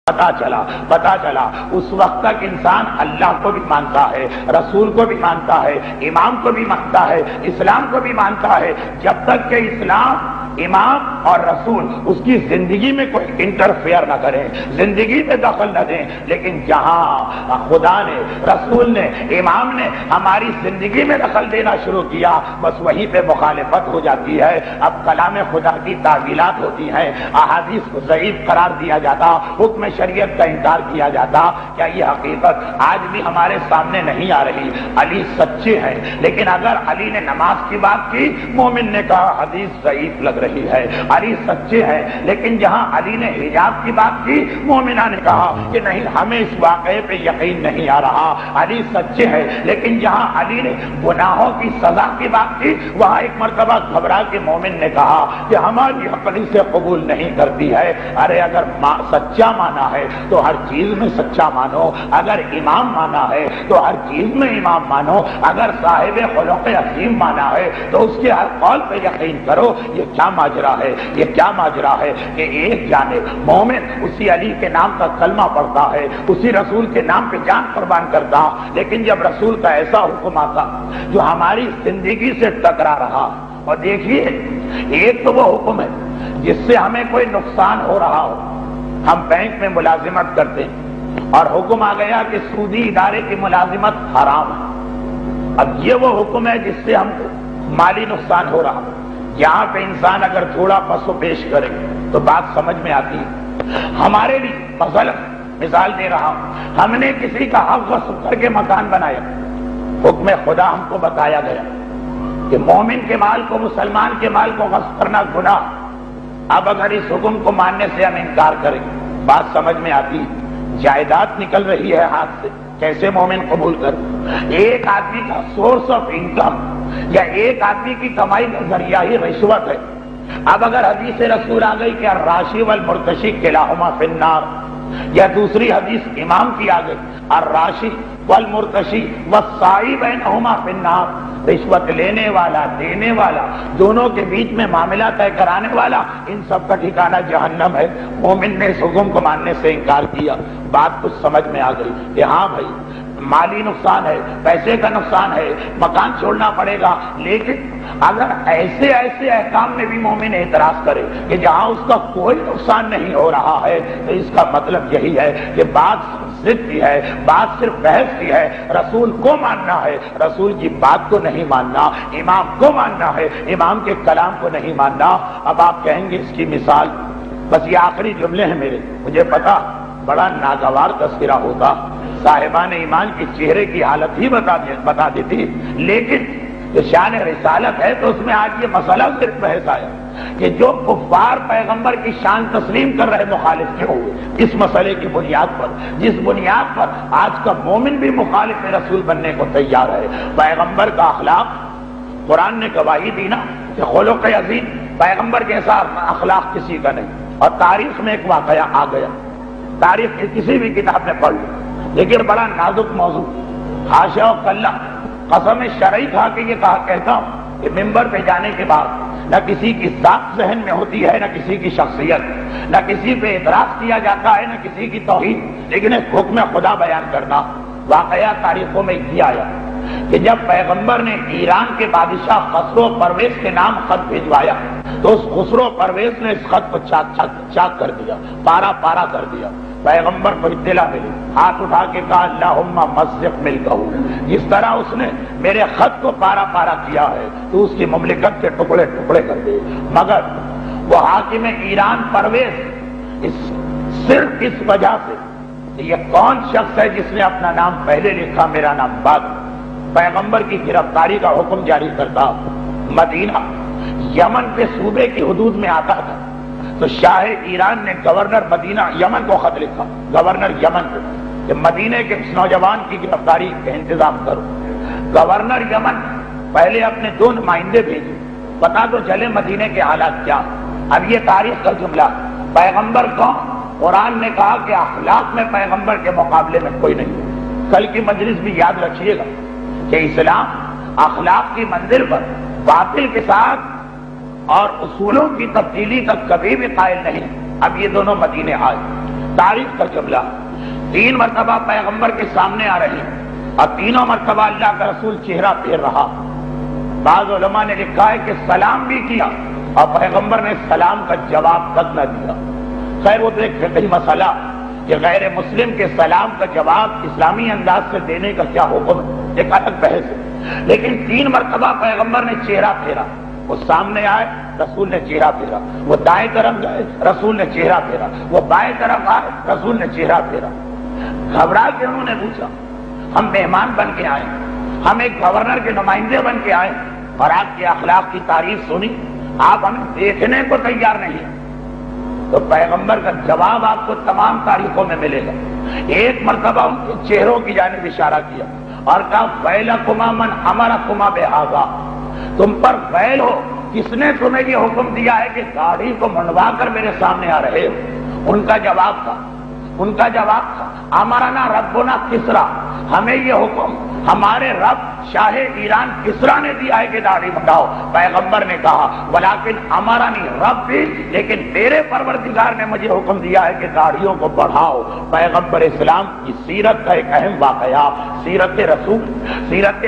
پتا چلا اس وقت تک انسان اللہ کو بھی مانتا ہے، رسول کو بھی مانتا ہے، امام کو بھی مانتا ہے، اسلام کو بھی مانتا ہے، جب تک کہ اسلام، امام اور رسول اس کی زندگی میں کوئی انٹرفیئر نہ کریں، زندگی میں دخل نہ دیں۔ لیکن جہاں خدا نے، رسول نے، امام نے ہماری زندگی میں دخل دینا شروع کیا، بس وہیں پہ مخالفت ہو جاتی ہے۔ اب کلام خدا کی تعویلات ہوتی ہیں، احادیث کو ضعیف قرار دیا جاتا، حکم شریعت کا انکار کیا جاتا۔ کیا یہ حقیقت آج بھی ہمارے سامنے نہیں آ رہی؟ علی سچے ہیں، لیکن اگر علی نے نماز کی بات کی، مومن نے کہا حدیث ضعیف لگ رہی ہے۔ علی سچے ہیں، لیکن جہاں علی نے حجاب کی بات کی، مومنہ نے کہا کہ نہیں، ہمیں اس واقعے پہ یقین نہیں آ رہا۔ علی سچے ہیں، لیکن جہاں علی نے گناہوں کی سزا کی بات کی، وہاں ایک مرتبہ گھبرا کے مومن نے کہا کہ ہماری عقل سے قبول نہیں کرتی ہے۔ ارے اگر سچا مانا ہے تو ہر چیز میں سچا مانو، اگر امام مانا ہے تو ہر چیز میں امام مانو، اگر صاحب خلق عظیم مانا ہے تو اس کے ہر قول پہ یقین کرو۔ یہ کیا ماجرا ہے؟ یہ کیا ماجرا ہے کہ ایک جانب مومن اسی علی کے نام کا کلمہ پڑھتا ہے، اسی رسول کے نام پہ جان قربان کرتا، لیکن جب رسول کا ایسا حکم آتا جو ہماری زندگی سے ٹکرا رہا، اور دیکھیے ایک تو وہ حکم ہے جس سے ہمیں کوئی نقصان ہو رہا ہو، ہم بینک میں ملازمت کرتے ہیں اور حکم آ گیا کہ سودی ادارے کی ملازمت حرام ہے۔ اب یہ وہ حکم ہے جس سے ہم کو مالی نقصان ہو رہا، یہاں پہ انسان اگر تھوڑا پس و پیش کرے تو بات سمجھ میں آتی ہے۔ ہمارے لیے مثال دے رہا ہوں، ہم نے کسی کا حق غصب کر کے مکان بنایا، حکم خدا ہم کو بتایا گیا کہ مومن کے مال کو، مسلمان کے مال کو غصب کرنا گناہ۔ اب اگر اس حکم کو ماننے سے ہم انکار کریں، بات سمجھ میں آتی ہے، جائیداد نکل رہی ہے ہاتھ سے، کیسے مومن قبول کر؟ ایک آدمی کا سورس آف انکم یا ایک آدمی کی کمائی کا ذریعہ ہی رشوت ہے۔ اب اگر حدیث رسول آ گئی کہ الراشی والمرتشی کلاہما فی النار، یا دوسری حدیث امام کی آ گئی الراشی والمرتشی والسائی بینہما فی النار، رشوت لینے والا، دینے والا، دونوں کے بیچ میں معاملہ طے کرانے والا، ان سب کا ٹھکانہ جہنم ہے۔ مومن نے اس حکم کو ماننے سے انکار کیا۔ بات کچھ سمجھ میں آ گئی کہ ہاں بھائی مالی نقصان ہے، پیسے کا نقصان ہے، مکان چھوڑنا پڑے گا، لیکن اگر ایسے احکام میں بھی مومن اعتراض کرے کہ جہاں اس کا کوئی نقصان نہیں ہو رہا ہے، تو اس کا مطلب یہی ہے کہ بات ضد کی ہے، بات صرف بحث کی ہے۔ رسول کو ماننا ہے، رسول کی بات کو نہیں ماننا، امام کو ماننا ہے، امام کے کلام کو نہیں ماننا۔ اب آپ کہیں گے اس کی مثال، بس یہ آخری جملے ہیں میرے، مجھے پتا بڑا ناگوار تذکرہ ہوتا، صاحبان ایمان کے چہرے کی حالت ہی بتا دیتی، لیکن جو شان رسالت ہے تو اس میں آج یہ مسئلہ صرف بحث آیا کہ جو کفار پیغمبر کی شان تسلیم کر رہے مخالف کیوں ہوئے، اس مسئلے کی بنیاد پر، جس بنیاد پر آج کا مومن بھی مخالف رسول بننے کو تیار ہے۔ پیغمبر کا اخلاق، قرآن نے گواہی دی نا کہ خلق عظیم، پیغمبر جیسا اخلاق کسی کا نہیں، اور تاریخ میں ایک واقعہ آ گیا، تاریخ کی کسی بھی کتاب میں پڑھ لو، لیکن بڑا نازک موضوع، حاشا و کلا، قسم شرعی کھا کے یہ کہتا ہوں کہ ممبر پہ جانے کے بعد نہ کسی کی ذات ذہن میں ہوتی ہے، نہ کسی کی شخصیت، نہ کسی پہ اعتراض کیا جاتا ہے، نہ کسی کی توہین، لیکن ایک حکم خدا بیان کرنا۔ واقعہ تاریخوں میں یہ آیا کہ جب پیغمبر نے ایران کے بادشاہ خسرو پرویز کے نام خط بھیجوایا تو اس خسرو پرویز نے اس خط کو چاک کر دیا، پارا پارا کر دیا۔ پیغمبر کو اطلاع ملی، ہاتھ اٹھا کے کہا اللہم مزق ملکہ، جس طرح اس نے میرے خط کو پارا پارا کیا ہے تو اس کی مملکت کے ٹکڑے ٹکڑے کر دیے۔ مگر وہ حاکم ایران پرویز صرف اس وجہ سے، یہ کون شخص ہے جس نے اپنا نام پہلے لکھا میرا نام بعد، پیغمبر کی گرفتاری کا حکم جاری کرتا، مدینہ یمن کے صوبے کی حدود میں آتا تھا، تو شاہ ایران نے گورنر مدینہ یمن کو خط لکھا، گورنر یمن کو، کہ مدینے کے اس نوجوان کی گرفتاری کا انتظام کرو۔ گورنر یمن پہلے اپنے 2 نمائندے بھیجے، پتا تو چلے مدینے کے حالات کیا۔ اب یہ تاریخ کا جملہ، پیغمبر کون؟ قرآن نے کہا کہ اخلاق میں پیغمبر کے مقابلے میں کوئی نہیں۔ کل کی مجلس بھی یاد رکھیے گا کہ اسلام اخلاق کی منزل پر باطل کے ساتھ اور اصولوں کی تبدیلی تک کبھی بھی قائل نہیں۔ اب یہ دونوں مدینے آئے، تاریخ کا جملہ 3 مرتبہ پیغمبر کے سامنے آ رہے ہیں اور تینوں مرتبہ اللہ کا رسول چہرہ پھیر رہا. بعض علماء نے لکھا ہے کہ سلام بھی کیا اور پیغمبر نے سلام کا جواب تک نہ دیا. خیر وہ تو ایک فقہی مسئلہ کہ غیر مسلم کے سلام کا جواب اسلامی انداز سے دینے کا کیا حکم ہے، ایک الگ بحث ہے. لیکن 3 مرتبہ پیغمبر نے چہرہ پھیرا. وہ سامنے آئے، رسول نے چہرہ پھیرا. وہ دائیں طرف گئے، رسول نے چہرہ پھیرا. وہ بائیں طرف آئے، رسول نے چہرہ پھیرا. گھبرا کے انہوں نے پوچھا، ہم مہمان بن کے آئے، ہم ایک گورنر کے نمائندے بن کے آئے اور آپ کے اخلاق کی تعریف سنی، آپ ہمیں دیکھنے کو تیار نہیں. تو پیغمبر کا جواب آپ کو تمام تاریخوں میں ملے گا. ایک مرتبہ ان کے چہروں کی جانب اشارہ کیا اور کہا ویلکما من امرکما بہذا، تم پر ویل ہو، کس نے تمہیں یہ حکم دیا ہے کہ داڑھی کو منڈوا کر میرے سامنے آ رہے ہو. ان کا جواب تھا امرنا ربنا کسرا، ہمیں یہ حکم ہمارے رب شاہ ایران کسرا نے دیا ہے کہ داڑھی منڈاؤ. پیغمبر نے کہا ولیکن امرنی ربی، لیکن میرے پروردگار نے مجھے حکم دیا ہے کہ داڑھیوں کو بڑھاؤ. پیغمبر اسلام کی سیرت کا ایک اہم واقعہ سیرت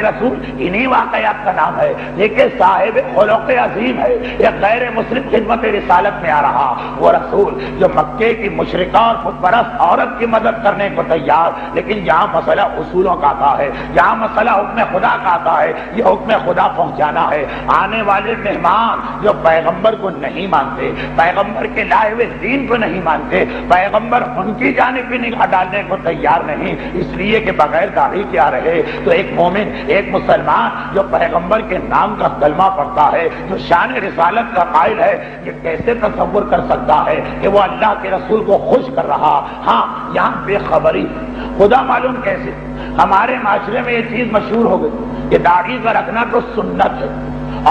رسول انہی واقعات کا نام ہے. لیکن صاحب خلق عظیم ہے، یہ غیر مسلم خدمت رسالت میں آ رہا وہ رسول جو مکے کی مشرکہ اور خود پرست عورت کی مدد کرنے کو تیار. لیکن جہاں مسئلہ اصولوں کا آتا ہے، جہاں مسئلہ حکم خدا کا آتا ہے، یہ حکم خدا پہنچانا ہے. آنے والے مہمان جو پیغمبر کو نہیں مانتے، پیغمبر کے لائے ہوئے دین کو نہیں مانتے، پیغمبر ان کی جانب بھی نگاہ ڈالنے کو تیار نہیں، اس لیے کہ بغیر داڑھی کے آ رہے. تو ایک مومن، ایک مسلمان جو پیغمبر کے نام کا کلمہ پڑھتا ہے، جو شان رسالت کا قائل ہے، یہ کیسے تصور کر سکتا ہے کہ وہ اللہ کے رسول کو خوش کر رہا. ہاں یہاں بے خبری، خدا معلوم کیسے ہمارے معاشرے میں یہ چیز مشہور ہو گئی کہ داڑھی کا رکھنا تو سنت ہے،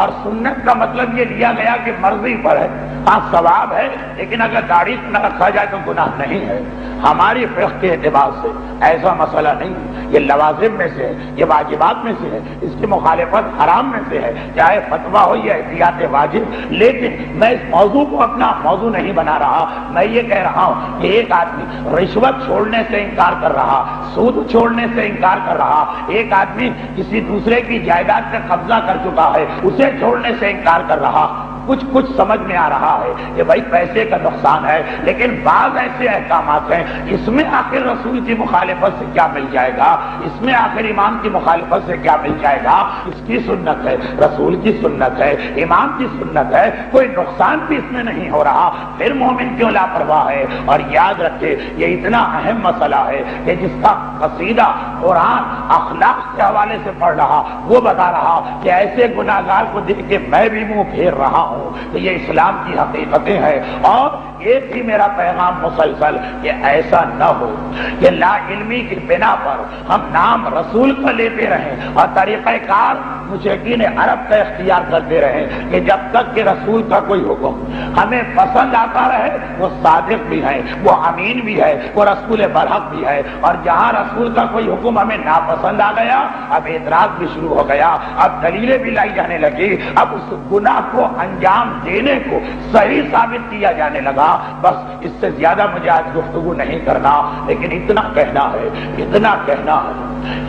اور سنت کا مطلب یہ لیا گیا کہ مرضی پر ہے. ہاں ثواب ہے، لیکن اگر داڑھی نہ رکھا جائے تو گناہ نہیں ہے. ہماری فقہ کے اعتبار سے ایسا مسئلہ نہیں، یہ لوازم میں سے ہے، یہ واجبات میں سے ہے، اس کی مخالفت حرام میں سے ہے، چاہے فتویٰ ہو یا احتیاط واجب. لیکن میں اس موضوع کو اپنا موضوع نہیں بنا رہا. میں یہ کہہ رہا ہوں کہ ایک آدمی رشوت چھوڑنے سے انکار کر رہا، سود چھوڑنے سے انکار کر رہا، ایک آدمی کسی دوسرے کی جائیداد پہ قبضہ کر چکا ہے، اسے چھوڑنے سے انکار کر رہا. کچھ سمجھ میں آ رہا ہے کہ بھائی پیسے کا نقصان ہے، لیکن بعض ایسے احکامات ہیں اس میں آخر رسول کی مخالفت سے کیا مل جائے گا، اس میں آخر امام کی مخالفت سے کیا مل جائے گا. اس کی سنت ہے، رسول کی سنت ہے، امام کی سنت ہے، کوئی نقصان بھی اس میں نہیں ہو رہا. پھر مومن کیوں لاپرواہ ہے؟ اور یاد رکھے یہ اتنا اہم مسئلہ ہے کہ جس کا قصیدہ قرآن اخلاق کے حوالے سے پڑھ رہا، وہ بتا رہا کہ ایسے گناہگار کو دیکھ کے میں بھی منہ پھیر رہا ہوں. تو یہ اسلام کی حقیقتیں ہیں. اور ایک ہی میرا پیغام مسلسل کہ ایسا نہ ہو کہ لا علمی کی بنا پر ہم نام رسول کا لیتے رہیں اور طریقہ کار مشرکین عرب کا اختیار کرتے رہیں کہ جب تک کہ رسول کا کوئی حکم ہمیں پسند آتا رہے، وہ صادق بھی ہے، وہ امین بھی ہے، وہ رسول برحق بھی ہے. اور جہاں رسول کا کوئی حکم ہمیں ناپسند آ گیا، اب اعتراض بھی شروع ہو گیا، اب دلیلیں بھی لائی جانے لگی، اب اس گناہ کو انجام دینے کو صحیح ثابت کیا جانے لگا. بس اس سے زیادہ مجھے آج گفتگو نہیں کرنا، لیکن اتنا کہنا ہے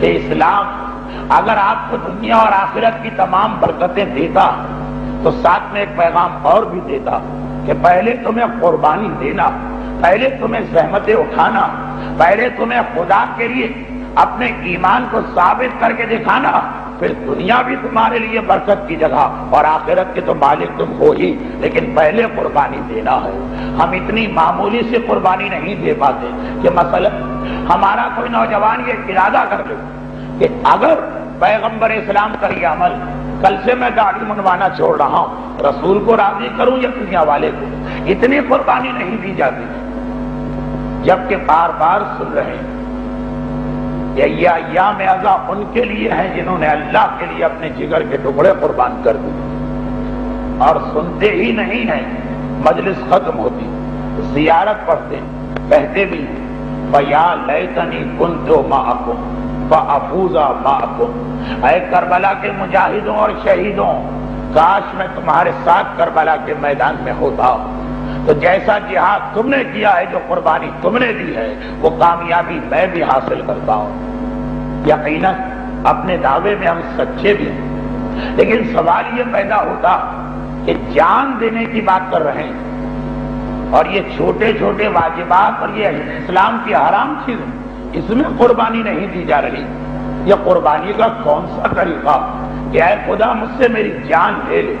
کہ اسلام اگر آپ کو دنیا اور آخرت کی تمام برکتیں دیتا تو ساتھ میں ایک پیغام اور بھی دیتا کہ پہلے تمہیں قربانی دینا، پہلے تمہیں زحمتیں اٹھانا، پہلے تمہیں خدا کے لیے اپنے ایمان کو ثابت کر کے دکھانا، پھر دنیا بھی تمہارے لیے برکت کی جگہ اور آخرت کے تو مالک تم ہو ہی، لیکن پہلے قربانی دینا ہے. ہم اتنی معمولی سے قربانی نہیں دے پاتے کہ مثلا ہمارا کوئی نوجوان یہ ارادہ کر لے کہ اگر پیغمبر اسلام کا یہ عمل کل سے میں داڑھی منڈوانا چھوڑ رہا ہوں، رسول کو راضی کروں یا دنیا والے کو، اتنی قربانی نہیں دی جاتی. جبکہ بار بار سن رہے ہیں یہ ایام ازا ان کے لیے ہیں جنہوں نے اللہ کے لیے اپنے جگر کے ٹکڑے قربان کر دیے. اور سنتے ہی نہیں ہیں، مجلس ختم ہوتی، زیارت پڑھتے کہتے بھی فیا لیتنی کنت معکم فافوز معکم، اے کربلا کے مجاہدوں اور شہیدوں، کاش میں تمہارے ساتھ کربلا کے میدان میں ہوتا تو جیسا جہاد تم نے کیا ہے، جو قربانی تم نے دی ہے، وہ کامیابی میں بھی حاصل کرتا ہوں۔ یقیناً اپنے دعوے میں ہم سچے بھی ہیں، لیکن سوال یہ پیدا ہوتا کہ جان دینے کی بات کر رہے ہیں، اور یہ چھوٹے چھوٹے واجبات اور یہ اسلام کی حرام چیز، اس میں قربانی نہیں دی جا رہی۔ یہ قربانی کا کون سا طریقہ کہ اے خدا مجھ سے میری جان لے لے،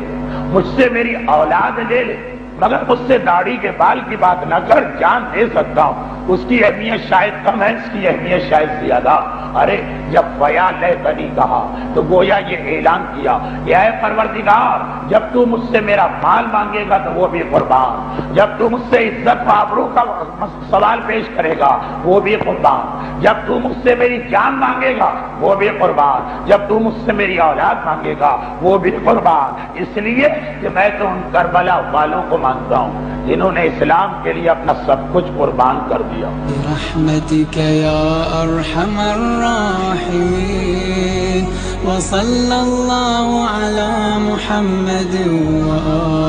مجھ سے میری اولاد لے لے، مگر مجھ سے داڑھی کے بال کی بات نہ کر، جان دے سکتا ہوں۔ اس کی اہمیت شاید کم ہے، اس کی اہمیت شاید زیادہ۔ ارے جب فیا لیتنی کہا تو گویا یہ اعلان کیا کہ اے پروردگار، جب تو مجھ سے میرا مال مانگے گا تو وہ بھی قربان، جب تو مجھ سے عزت و آبرو کا سوال پیش کرے گا وہ بھی قربان، جب تو مجھ سے میری جان مانگے گا وہ بھی قربان، جب تو مجھ سے میری اولاد مانگے گا وہ بھی قربان۔ اس لیے کہ میں تو ان کربلا والوں کو مانتا ہوں جنہوں نے اسلام کے لیے اپنا سب کچھ قربان کر دیا۔ برحمتك يا أرحم الراحمين وصلى الله على محمد وآله